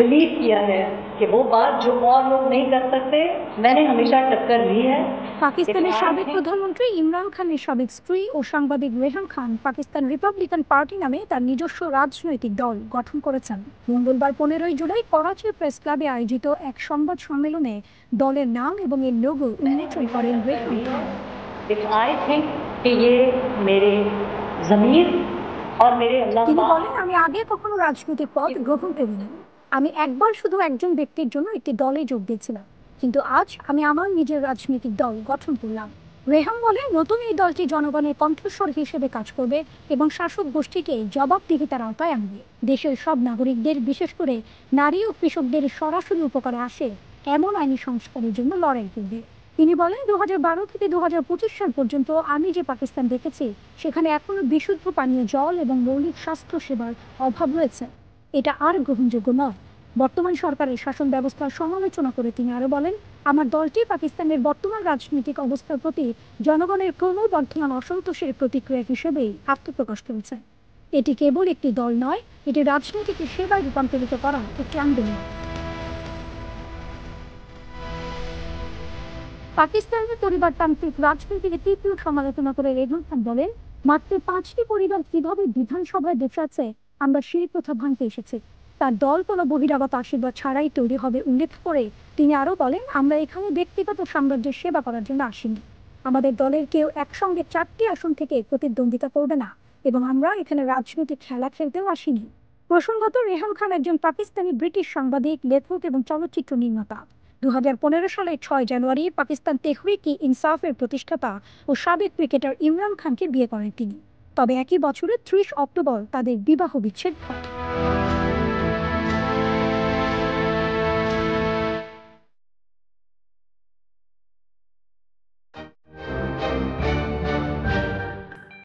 Believe किया है कि वो बात जो और लोग नहीं कर सकते, मैंने हमेशा टक्कर दी है। পাকিস্তানের সাবেক প্রধানমন্ত্রী ইমরান খানের সাবেক স্ত্রী ও সাংবাদিক রেহান খান পাকিস্তান রিপাবলিকান পার্টি নামে তার নিজস্ব রাজনৈতিক দল গঠন করেছেন। মঙ্গলবার 15 জুলাই করাচির প্রেস ক্লাবে আয়োজিত এক সংবাদ সম্মেলনে দলের নাম এবং এর লোগো উন্মোচন করেন রেহান খান। তিনি বলেন, আমি আগে কখনো রাজনৈতিক পদ গ্রহণ করিনি। আমি একবার শুধু একজন ব্যক্তির জন্য একটি দলে যোগ দিয়েছিলাম, কিন্তু আজ আমি আমার নিজের রাজনৈতিক দল গঠন করলাম। রেহাম বলেন, নতুন এই দলটি জনগণের কণ্ঠস্বর হিসেবে কাজ করবে এবং শাসক গোষ্ঠীকে জবাবদিহিতার আওতায় আনবে। দেশের সব নাগরিকদের, বিশেষ করে নারী ও কৃষকদের সরাসরি উপকারে আসে এমন আইনি সংস্কারের জন্য লড়াই করবে। তিনি বলেন, 2012 থেকে 2025 সাল পর্যন্ত আমি যে পাকিস্তান দেখেছি, সেখানে এখনো বিশুদ্ধ পানীয় জল এবং মৌলিক স্বাস্থ্য সেবার অভাব রয়েছে। এটা আর গ্রহণযোগ্য নয়। বর্তমান সরকারের শাসন ব্যবস্থার সমালোচনা করে তিনি আরো বলেন, আমার দলটি পাকিস্তানের বর্তমান রাজনৈতিক অবস্থার প্রতি জনগণের ক্রমবর্ধমান অসন্তোষের প্রতিক্রিয়া হিসেবেই আত্মপ্রকাশ করেছে। এটি কেবল একটি দল নয়, এটি রাজনীতিকে সেবায় রূপান্তরিত করা একটি আন্দোলন। পাকিস্তানের পরিবারতান্ত্রিক রাজনীতিকে তীব্র সমালোচনা করে রেহান খান বলেন, মাত্র 5টি পরিবার কিভাবে বিধানসভায় বসে আছে, আমরা সেই প্রথা ভাঙতে এসেছি। তার দল কোনো বহিরাগত আশীর্বাদ ছাড়াই তৈরি হবে উল্লেখ করে তিনি আরো বলেন, আমরা এখানে ব্যক্তিগত সাম্রাজ্যের সেবা করার জন্য আসিনি। আমাদের দলের কেউ একসঙ্গে 4টি আসন থেকে প্রতিদ্বন্দ্বিতা করবে না এবং আমরা এখানে রাজনৈতিক খেলা খেলতেও আসিনি। প্রসঙ্গত, রেহান খান একজন পাকিস্তানি ব্রিটিশ সাংবাদিক, লেখক এবং চলচ্চিত্র নির্মাতা। 2015 সালের 6 জানুয়ারি পাকিস্তান তেহরিক-ই-ইনসাফের প্রতিষ্ঠাতা ও সাবেক ক্রিকেটার ইমরান খানকে বিয়ে করেন তিনি। তবে একই বছরের 30 অক্টোবর তাদের বিবাহ বিচ্ছেদ ঘটে।